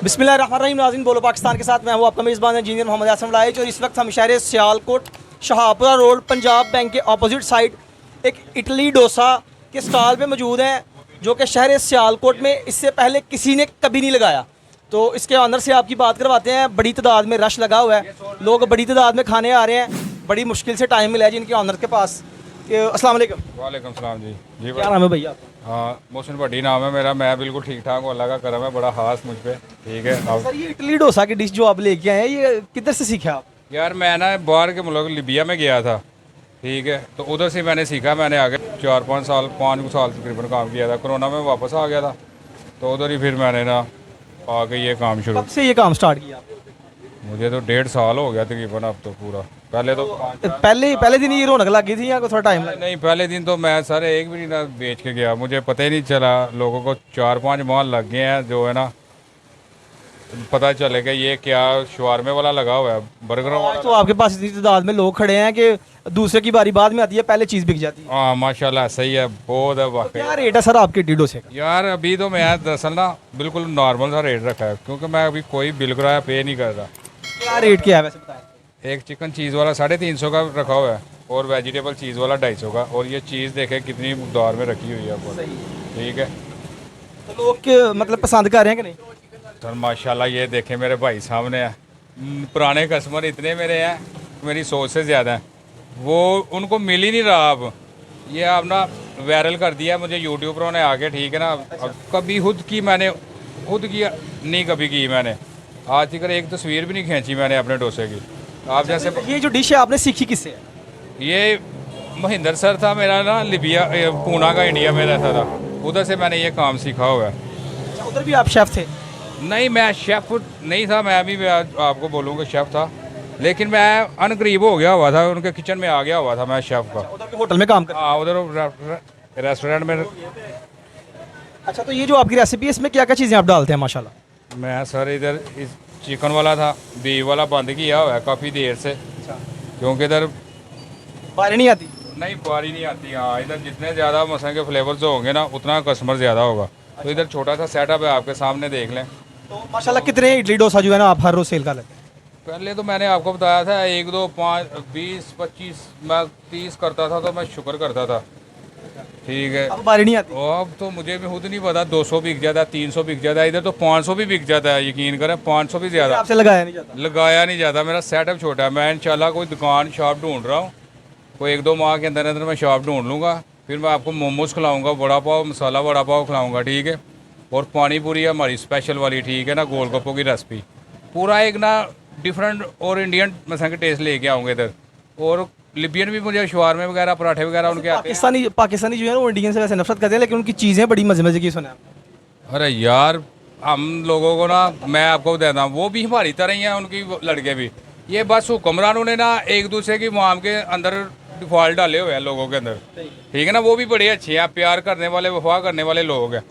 बिस्मिल्लाहिर्रहमानिर्रहीम। नाज़रीन, बोलो पाकिस्तान के साथ मैं हूँ आपका मेज़बान इंजीनियर मोहम्मद आसम लाइच। और इस वक्त हम शहर सियालकोट शाहपुरा रोड पंजाब बैंक के अपोजिट साइड एक इडली डोसा के स्टॉल पे मौजूद हैं, जो कि शहर सियालकोट में इससे पहले किसी ने कभी नहीं लगाया। तो इसके ऑनर से आपकी बात करवाते हैं। बड़ी तादाद में रश लगा हुआ है, लोग बड़ी तादाद में खाने आ रहे हैं। बड़ी मुश्किल से टाइम मिला है जी इनके ऑनर के पास। अस्सलाम वालेकुम। वालेकुम सलाम जी। जी क्या नाम है भैया? हाँ, मोहसिन भट्टी नाम है मेरा। मैं बिल्कुल ठीक ठाक हूँ, अल्लाह का करम है, बड़ा खास मुझ पे। ठीक है। अब सर, ये इडली डोसा की डिश जो आप लेके आए हैं, ये किधर से सीखा आप? यार मैं ना बाहर के मुल्क लिबिया में गया था। ठीक है, तो उधर से मैंने सीखा। मैंने आगे 5 साल तकरीबन काम किया था। कोरोना में वापस आ गया था, तो उधर ही फिर मैंने ना आके ये काम शुरू। कब से ये काम स्टार्ट किया आपने? मुझे तो 1.5 साल हो गया तकरीबन अब तो पूरा। पहले तो पहले दिन ये रौनक लगी थी या कोई थोड़ा टाइम लगा? नहीं, पहले दिन तो मैं सर एक भी नहीं ना बेच के गया, मुझे पता ही नहीं चला। लोगों को 4-5 माह लग गए हैं, जो है ना पता चलेगा ये क्या शवारमे वाला लगा हुआ है, बर्गरों वाला। तो आपके पास इतनी तादाद में लोग खड़े हैं कि दूसरे की बारी बाद में आती है, पहले चीज़ बिक जाती है। हाँ माशाल्लाह, सही है, बहुत है वाकई। क्या रेट है सर आपके इडली डोसे का? यार अभी तो मैं दरअसल ना बिल्कुल नॉर्मल सा रेट रखा है, क्योंकि मैं अभी कोई बिल किराया पे नहीं कर रहा। क्या रेट क्या है वैसे बताएं? एक चिकन चीज़ वाला 350 का रखा हुआ है, और वेजिटेबल चीज़ वाला 250 का। और ये चीज़ देखे कितनी मकदार में रखी हुई है ऊपर। ठीक है, तो लोग मतलब पसंद कर रहे हैं कि नहीं? सर माशाल्लाह, ये देखें मेरे भाई सामने है। पुराने कस्टमर इतने मेरे हैं, मेरी सोच से ज़्यादा हैं। वो उनको मिल ही नहीं रहा। अब ये आप ना वायरल कर दिया मुझे यूट्यूबरों ने आके। ठीक है ना, अब कभी खुद की मैंने खुद की नहीं कभी की मैंने। आज तक एक तस्वीर भी नहीं खींची मैंने अपने डोसे की। आप जैसे ये जो डिश है आपने सीखी किससे है? ये महेंद्र सर था मेरा ना, लिबिया पूना का, इंडिया में रहता था। उधर से मैंने ये काम सीखा हुआ है। अच्छा, उधर भी आप शेफ थे? नहीं, मैं शेफ़ नहीं था। मैं भी आपको बोलूँगा शेफ़ था, लेकिन मैं अनकरीब हो गया हुआ था, उनके किचन में आ गया हुआ था मैं शेफ़ का। उधर के होटल में काम कर? हाँ, उधर रेस्टोरेंट में। अच्छा, तो ये जो आपकी रेसिपी है, इसमें क्या क्या चीज़ें आप डालते हैं माशाल्लाह? मैं सर इधर इस चिकन वाला था, बीफ वाला बंद किया हुआ है काफ़ी देर से, क्योंकि इधर बारी नहीं आती? नहीं, बारी नहीं आती। हाँ, इधर जितने ज़्यादा मसाले के फ्लेवर्स होंगे ना, उतना कस्टमर ज़्यादा होगा। तो इधर छोटा सा सेटअप है, आपके सामने देख लें। तो माशाल्लाह कितने इडली डोसा जो है ना आप हर रोज सेल कर लेते हैं? पहले तो मैंने आपको बताया था 1, 2, 5, 20, 25, मैं 30 करता था, तो मैं शुक्र करता था। ठीक है, अब बारी नहीं आती? अब तो मुझे भी खुद नहीं पता। 200 बिक जाता है, 300 बिक जाता है, इधर तो 500 भी बिक जाता है। यकीन करें, 500 भी ज़्यादा आपसे लगाया नहीं जाता? लगाया नहीं जाता। मेरा सेटअप छोटा है। मैं इंशाल्लाह कोई दुकान शॉप ढूंढ रहा हूँ, कोई 1-2 माह के अंदर अंदर मैं शॉप ढूंढ लूँगा। फिर मैं आपको मोमोज खिलाऊँगा, वड़ा पाव, मसाला वड़ा पाव खिलाऊँगा। ठीक है, और पानी पूरी हमारी स्पेशल वाली। ठीक है ना, गोलगप्पों की रेसिपी पूरा एक ना डिफरेंट और इंडियन मसाले के टेस्ट लेके आऊँगे इधर। और लिबियन भी मुझे शवारमे वगैरह, पराठे वगैरह उनके आते हैं। पाकिस्तानी जो है ना वो इंडियन से वैसे नफरत करते हैं, लेकिन उनकी चीज़ें बड़ी मजे मजे की सुना है आपने? अरे यार, हम लोगों को ना, मैं आपको बताता हूँ, वो भी हमारी तरह ही हैं, उनकी लड़के भी। ये बस हुक्मरानों ने ना एक दूसरे की माम के अंदर डिफॉल्ट डाले हुए हैं लोगों के अंदर। ठीक है ना, वो भी बड़े अच्छे हैं, प्यार करने वाले, वफा करने वाले लोग हैं।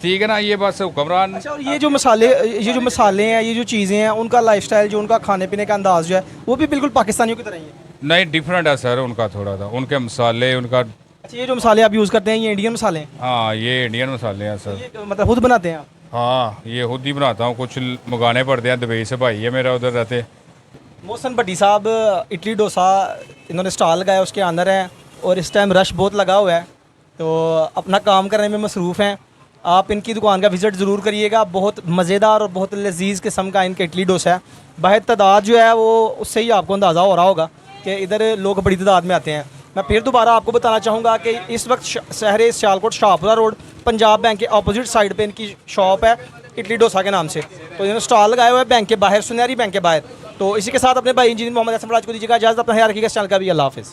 ठीक है ना, ये बस हुक्मरान। अच्छा, और ये जो मसाले हैं, ये जो चीज़ें हैं, उनका लाइफस्टाइल, जो उनका खाने पीने का अंदाज जो है, वो भी बिल्कुल पाकिस्तानियों की तरह ही है? नहीं, डिफरेंट है सर उनका थोड़ा सा, उनके मसाले, उनका। अच्छा, ये जो मसाले आप यूज़ करते हैं, ये इंडियन मसाले हैं? हाँ, ये इंडियन मसाले हैं सर। ये मतलब खुद बनाते हैं आप? हाँ, ये खुद ही बनाता हूँ, कुछ मंगाने पड़ते हैं दुबई से, भाई है मेरा उधर रहते। मोहसिन भट्टी साहब इडली डोसा इन्होंने स्टॉल लगाया, उसके अंदर हैं, और इस टाइम रश बहुत लगा हुआ है, तो अपना काम करने में मसरूफ़ हैं। आप इनकी दुकान का विज़िट ज़रूर करिएगा। बहुत मज़ेदार और बहुत लजीज़ किस्म का इनका इडली डोसा है। बाहर तादाद जो है वो, उससे ही आपको अंदाज़ा हो रहा होगा कि इधर लोग बड़ी तादाद में आते हैं। मैं फिर दोबारा आपको बताना चाहूँगा कि इस वक्त शहर सियालकोट शाहपुरा रोड पंजाब बैंक के अपोजिट साइड पे इनकी शॉप है, इडली डोसा के नाम से। तो इन्होंने स्टॉल लगाया हुआ है बैंक के बाहर, सुनहरी बैंक के बाहर। तो इसी के साथ अपने भाई इंजीनियर मोहम्मद आसम लाइच को दीजिएगा इजाज़त। अपना ख्याल रखिएगा। इस चैनल का भी अल्लाह हाफ़िज़।